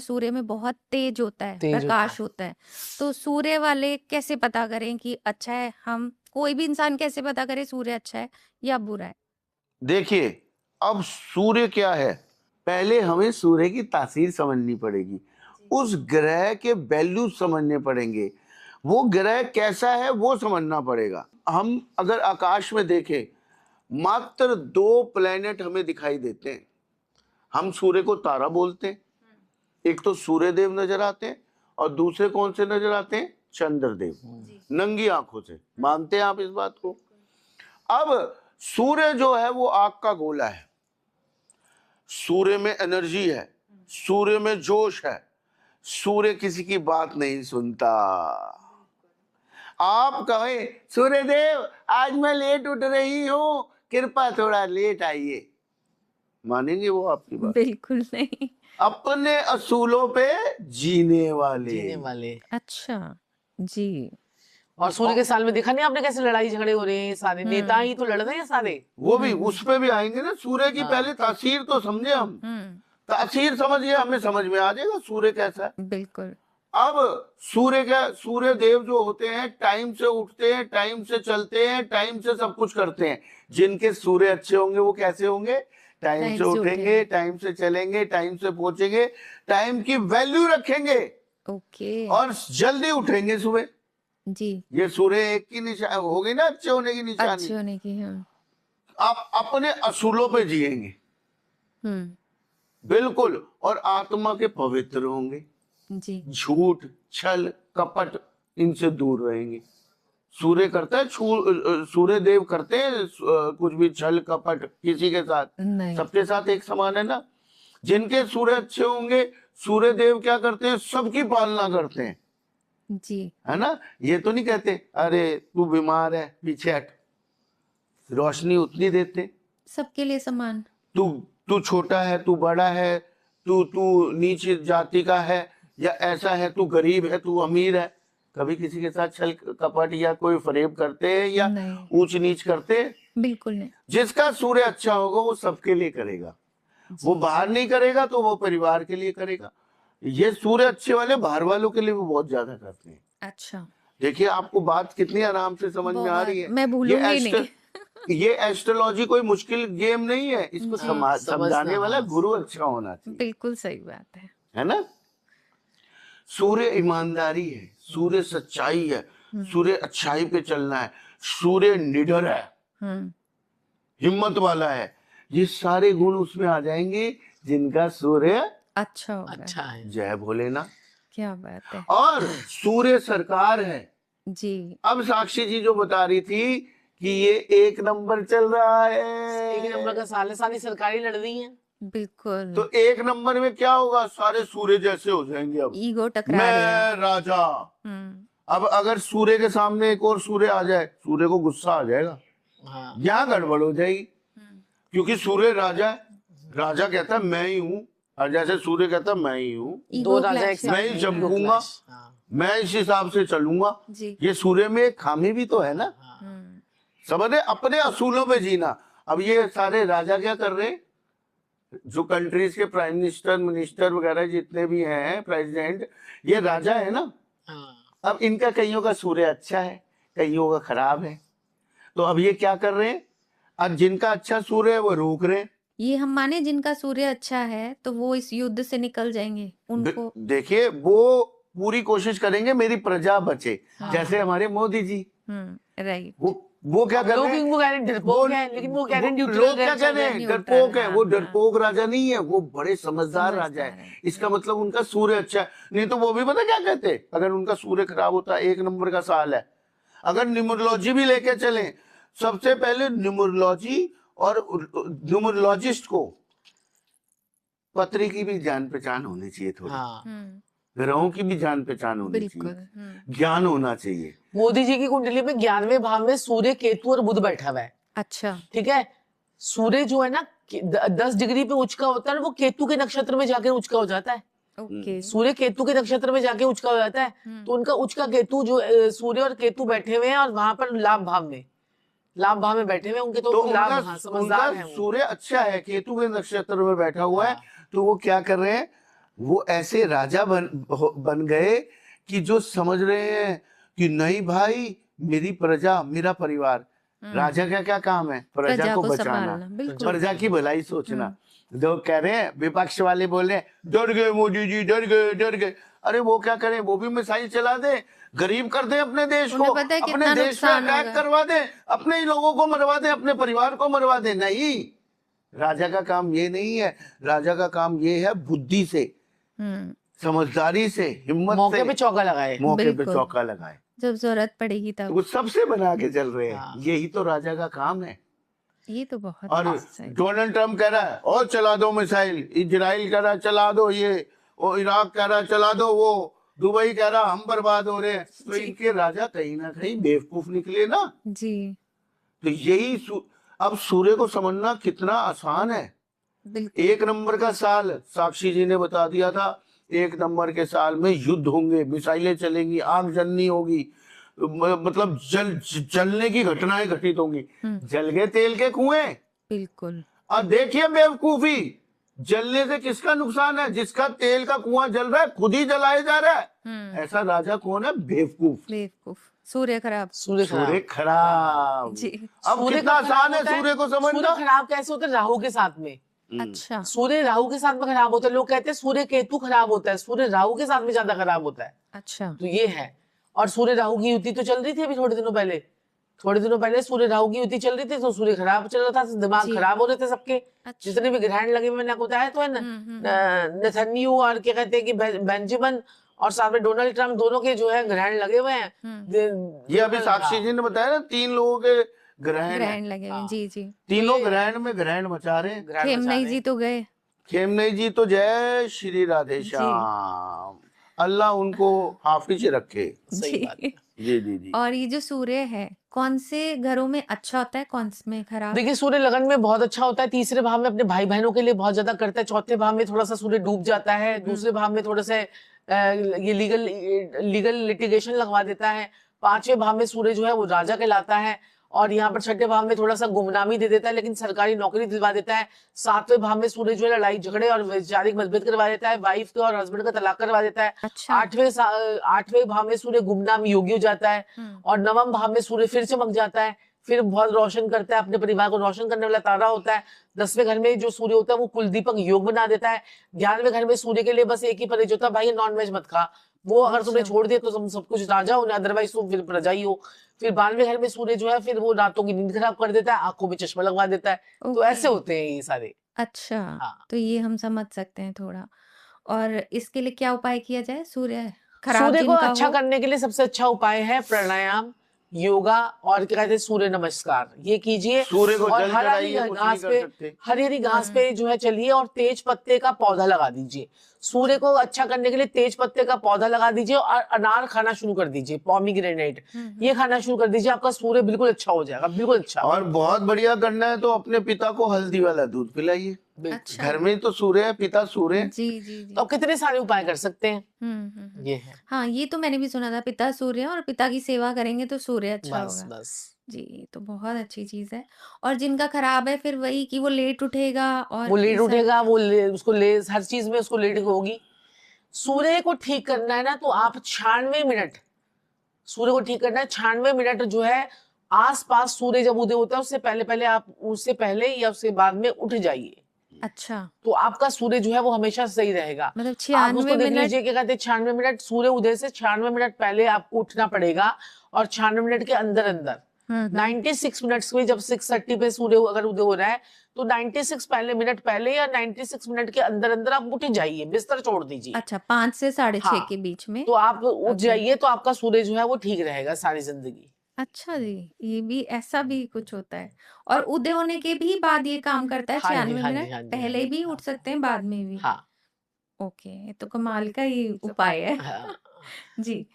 सूर्य में बहुत तेज होता है, तेज होता प्रकाश है। होता है। तो सूर्य वाले कैसे पता करें कि अच्छा है? हम कोई भी इंसान कैसे पता करे सूर्य अच्छा है या बुरा है? देखिए, अब सूर्य क्या है, पहले हमें सूर्य की तासीर समझनी पड़ेगी, उस ग्रह के वैल्यू समझने पड़ेंगे, वो ग्रह कैसा है वो समझना पड़ेगा। हम अगर आकाश में देखें, मात्र 2 प्लेनेट हमें दिखाई देते हैं। हम सूर्य को तारा बोलते हैं, एक तो सूर्य देव नजर आते हैं और दूसरे कौन से नजर आते हैं? चंद्रदेव, नंगी आंखों से। मानते हैं आप इस बात को? अब सूर्य जो है वो आग का गोला है, सूर्य में एनर्जी है, सूर्य में जोश है, सूर्य किसी की बात नहीं सुनता। आप कहें सूर्य देव आज मैं लेट उठ रही हूं, कृपया थोड़ा लेट आइए, मानेंगे वो आपकी बात? बिल्कुल नहीं। अपने असूलों पे जीने वाले। अच्छा, जी। और सूर्य के साल में देखा नहीं आपने कैसे लड़ाई झगड़े हो रहे हैं, सारे नेता ही तो लड़ रहे हैं सारे। वो भी उस पे भी आएंगे ना। सूर्य की पहले तासीर तो समझे हम, तासीर समझिए, हमें समझ में आ जाएगा सूर्य कैसा है। बिल्कुल। अब सूर्य देव जो होते हैं, टाइम से उठते हैं, टाइम से चलते हैं, टाइम से सब कुछ करते हैं। जिनके सूर्य अच्छे होंगे वो कैसे होंगे? टाइम से उठेंगे, टाइम से चलेंगे, टाइम से पहुंचेंगे, टाइम की वैल्यू रखेंगे, ओके। और जल्दी उठेंगे सुबह। जी। ये सूर्य एक की निशानी हो गई ना, अच्छे होने की निशानी। अच्छे होने की, हाँ। आप अपने असूलों पे जिएंगे, बिल्कुल, और आत्मा के पवित्र होंगे। जी। झूठ, छल, कपट, इनसे दूर रहेंगे। सूर्य करता है, सूर्य देव करते हैं कुछ भी छल कपट किसी के साथ? नहीं। सबके साथ एक समान है ना। जिनके सूर्य अच्छे होंगे, सूर्य देव क्या करते हैं? सबकी पालना करते हैं, जी। है ना। ये तो नहीं कहते अरे तू बीमार है पीछे हट, रोशनी उतनी देते। सबके लिए समान। तू छोटा है, तू बड़ा है, तू नीच जाति का है या ऐसा है, तू गरीब है, तू अमीर है, कभी किसी के साथ छल कपट या कोई फरेब करते हैं या ऊंच नीच करते हैं? बिल्कुल नहीं। जिसका सूर्य अच्छा होगा वो सबके लिए करेगा, वो बाहर नहीं करेगा तो वो परिवार के लिए करेगा। ये सूर्य अच्छे वाले बाहर वालों के लिए भी बहुत ज्यादा करते हैं। अच्छा, देखिए आपको बात कितनी आराम से समझ में आ रही है। मैं भूलूंगी नहीं। ये एस्ट्रोलॉजी कोई मुश्किल गेम नहीं है, इसको समझाने वाला गुरु अच्छा होना चाहिए। बिल्कुल सही बात है ना। सूर्य ईमानदारी है, सूर्य सच्चाई है, सूर्य अच्छाई पे चलना है, सूर्य निडर है, हिम्मत वाला है। ये सारे गुण उसमें आ जाएंगे जिनका सूर्य अच्छा है। जय भोलेनाथ, क्या बात है। और सूर्य सरकार है जी। अब साक्षी जी जो बता रही थी कि ये 1 नंबर चल रहा है, 1 नंबर का साल है, सारी सरकारी लड़ रही है। बिल्कुल। तो 1 नंबर में क्या होगा? सारे सूर्य जैसे हो जाएंगे। अब ईगो टकरा मैं राजा। अब अगर सूर्य के सामने एक और सूर्य आ जाए, सूर्य को गुस्सा आ जाएगा, यहाँ गड़बड़ हो जाएगी, क्योंकि सूर्य राजा है। राजा कहता है मैं ही हूँ, और जैसे सूर्य कहता है मैं ही हूँ, दो राजा एक साथ, मैं ही चमकूंगा, मैं इस हिसाब से चलूंगा। ये सूर्य में एक खामी भी तो है ना। समझे, अपने असूलों पे जीना। अब ये सारे राजा क्या कर रहे हैं? जो कंट्रीज के प्राइम मिनिस्टर वगैरह जितने भी हैं, प्रेसिडेंट, ये राजा है ना। अब इनका कईयों का सूर्य अच्छा है, कईयों का खराब है, तो अब ये क्या कर रहे हैं? अब जिनका अच्छा सूर्य है वो रोक रहे हैं। ये हम माने जिनका सूर्य अच्छा है तो वो इस युद्ध से निकल जाएंगे। उनको देखिए वो पूरी कोशिश करेंगे मेरी प्रजा बचे, जैसे हमारे मोदी जी। राइट। वो क्या कर रहे हैं? वो कह रहे हैं डरपोक है, लेकिन वो कह रहे हैं लोग क्या कह रहे हैं? डरपोक है। वो डरपोक राजा नहीं है, वो बड़े समझदार राजा है। इसका मतलब उनका सूर्य अच्छा है। नहीं तो वो भी पता क्या कहते, अगर उनका सूर्य खराब होता, 1 नंबर का साल है, अगर न्यूमरोलॉजी भी लेके चले, सबसे पहले न्यूमरोलॉजी और न्यूमरोलॉजिस्ट को पत्री की भी जान पहचान होनी चाहिए, थोड़ी ग्रहों की भी जान पहचान होनी चाहिए, ज्ञान होना चाहिए। मोदी जी की कुंडली में 11वें भाव में सूर्य, केतु और बुध बैठा हुआ है। अच्छा, ठीक है। सूर्य जो है ना 10 डिग्री पे उचका होता है, वो केतु के नक्षत्र में जाके उचका हो जाता है। ओके। सूर्य केतु के नक्षत्र में जाके उचका हो जाता है, तो उनका उचका केतु जो सूर्य और केतु बैठे हुए हैं, और वहां पर लाभ भाव में बैठे हुए उनके, तो लाभ, समझदार है। सूर्य अच्छा है, केतु के नक्षत्र में बैठा हुआ है, तो वो क्या कर रहे हैं? वो ऐसे राजा बन गए कि जो समझ रहे हैं कि नहीं भाई, मेरी प्रजा, मेरा परिवार। राजा का क्या काम है? प्रजा को बचाना, संभालना, बिल्कुल। प्रजा की भलाई सोचना। जो कह रहे हैं विपक्ष वाले बोल रहे हैं डर गए मोदी जी, डर गए, डर गए। अरे वो क्या करें, वो भी मिसाइल चला दे, गरीब कर दे अपने देश को, उन्हें पता है अपने कितना देश पे नुकसान अटैक होगा। करवा दे, अपने ही लोगों को मरवा दे, अपने परिवार को मरवा दे। नहीं, राजा का काम ये नहीं है। राजा का काम ये है बुद्धि से, समझदारी से, हिम्मत मौके से पे चौका लगाए। मौके पे बिल्कुल। चौका लगाए। जब जरूरत पड़ेगी तब। वो सबसे बना के चल रहे हैं। हाँ। यही तो राजा का काम है। ये तो बहुत और सही। डोनाल्ड ट्रम्प कह रहा है और चला दो मिसाइल, इजराइल कह रहा है चला दो ये, और इराक कह रहा है चला दो वो, दुबई कह रहा हम बर्बाद हो रहे हैं। तो इनके राजा कहीं ना कहीं बेवकूफ निकले ना। जी, तो यही अब सूर्य को समझना कितना आसान है। बिल्कुल। 1 नंबर का साल, साक्षी जी ने बता दिया था, 1 नंबर के साल में युद्ध होंगे, मिसाइलें चलेंगी, आग जलनी होगी, मतलब जलने की घटनाएं घटित होंगी। जल गए तेल के कुएं। बिल्कुल। और देखिए बेवकूफी, जलने से किसका नुकसान है? जिसका तेल का कुआं जल रहा है खुद ही जलाया जा रहा है। ऐसा राजा कौन है? बेवकूफ। बेवकूफ। सूर्य खराब। सूर्य खराब। जी। अब सूर्य कितना कब खराब आसान है होता है? सूर्य को सूर्य समझना। खराब कैसे होता है? राहु के साथ में। अच्छा। सूर्य राहु के साथ में खराब होता है। लोग कहते हैं सूर्य केतु खराब होता है, सूर्य राहु के साथ में ज्यादा खराब होता है। अच्छा। तो ये है। और सूर्य राहु की युति तो चल रही थी अभी थोड़े दिनों पहले सूर्य राहु की युति चल रही थी, तो सूर्य खराब चल रहा था, दिमाग जी। खराब हो रहे थे सबके। अच्छा। जितने भी ग्रहण लगे हुए मैंने आपको बताया तो है ना, नेथन्यू और क्या कहते हैं कि बेंजामिन और साथ में डोनाल्ड ट्रम्प, दोनों के जो है ग्रहण लगे हुए हैं। ये अभी साक्षी जी ने बताया ना, 3 लोगों के ग्रहण लगे हुए। जी जी। तीनों ग्रहण में ग्रहण मचा रहे हैं। खेमनई जी तो गए। खेमनई जी तो जय श्री राधे श्याम, अल्लाह उनको हाफिज रखे। सही बात है। जी जी जी। और ये जो सूर्य है, कौन से घरों में अच्छा होता है, कौन से में खराब? देखिए सूर्य लगन में बहुत अच्छा होता है, तीसरे भाव में अपने भाई बहनों के लिए बहुत ज्यादा करता है, चौथे भाव में थोड़ा सा सूर्य डूब जाता है, दूसरे भाव में थोड़ा सा ये लीगल लिटिगेशन लगवा देता है, 5वें भाव में सूर्य जो है वो राजा कहलाता है, और यहाँ पर 6ठे भाव में थोड़ा सा गुमनामी दे देता है लेकिन सरकारी नौकरी दिलवा देता है। 7वें भाव में सूर्य जो है लड़ाई झगड़े और वैचारिक मतभेद करवा देता है, वाइफ के और हस्बैंड का तलाक करवा देता है। अच्छा। 8वें भाव में सूर्य गुमनाम योगी हो जाता है, और 9वें भाव में सूर्य फिर चमक जाता है, फिर बहुत रोशन करता है, अपने परिवार को रोशन करने वाला तारा होता है। 10वें घर में जो सूर्य होता है वो कुलदीपक योग बना देता है। 11वें घर में सूर्य के लिए बस एक ही परहेज होता है, भाई नॉनवेज मत खा, वो अगर तुमने छोड़ दिया तो तुम सब कुछ राजा हो, अदरवाइज तुम फिर प्रजा ही हो। फिर 12वें घर में सूर्य जो है फिर वो रातों की नींद खराब कर देता है, आंखों में चश्मा लगवा देता है। तो ऐसे होते हैं ये सारे। अच्छा। हाँ। तो ये हम समझ सकते हैं थोड़ा। और इसके लिए क्या उपाय किया जाए? सूर्य खराब सूर्य को जिनका अच्छा हो? करने के लिए सबसे अच्छा उपाय है प्राणायाम, योगा और क्या कहते हैं सूर्य नमस्कार, ये कीजिए। सूर्य को और जल चढ़ाइए, कुछ नहीं घास कर पे, सकते। हरी हरी घास पे जो है चलिए, और तेज पत्ते का पौधा लगा दीजिए। सूर्य को अच्छा करने के लिए तेज पत्ते का पौधा लगा दीजिए, और अनार खाना शुरू कर दीजिए, पॉमीग्रेनेट ये खाना शुरू कर दीजिए, आपका सूर्य बिल्कुल अच्छा हो जाएगा, बिल्कुल अच्छा। और बहुत बढ़िया करना है तो अपने पिता को हल्दी वाला दूध पिलाइए। अच्छा। घर में तो सूर्य है, पिता सूर्य है। जी जी जी। तो कितने सारे उपाय कर सकते हैं। ये है। हाँ, ये तो मैंने भी सुना था, पिता सूर्य है, और पिता की सेवा करेंगे तो सूर्य अच्छा बस होगा। बस जी, तो बहुत अच्छी चीज है। और जिनका खराब है फिर वही कि वो लेट उठेगा और वो लेट ये सब। उठेगा, उसको हर चीज में उसको लेट होगी। सूर्य को ठीक करना है ना, तो आप 96 मिनट सूर्य को ठीक करना है। 96 मिनट जो है आसपास सूर्य जब उदय होता है उससे पहले आप उससे पहले या उसके बाद में उठ जाइए, अच्छा। तो आपका सूर्य जो है वो हमेशा सही रहेगा। मतलब आप 96 उसको देख मिनट। लीजिए, क्या कहते हैं 96 मिनट सूर्य उदय से 96 मिनट पहले आपको उठना पड़ेगा, और 96 मिनट के अंदर अंदर 96 मिनट्स में, जब 6:30 पे सूर्य अगर उदय हो रहा है तो 96 मिनट पहले या 96 मिनट के अंदर अंदर आप उठ जाइए, बिस्तर छोड़ दीजिए। अच्छा, 5 से 6:30 हाँ, के बीच में। तो आप उठ जाइए, तो आपका सूर्य जो है वो ठीक रहेगा सारी जिंदगी। अच्छा जी, ये भी ऐसा भी कुछ होता है। और उदय होने के भी बाद ये काम करता है हाँ जी, 96 हाँ जी, मिनट? हाँ जी, पहले भी हाँ उठ सकते हैं, बाद में भी? हाँ ओके, ये तो कमाल का ही उपाय है। हाँ। जी।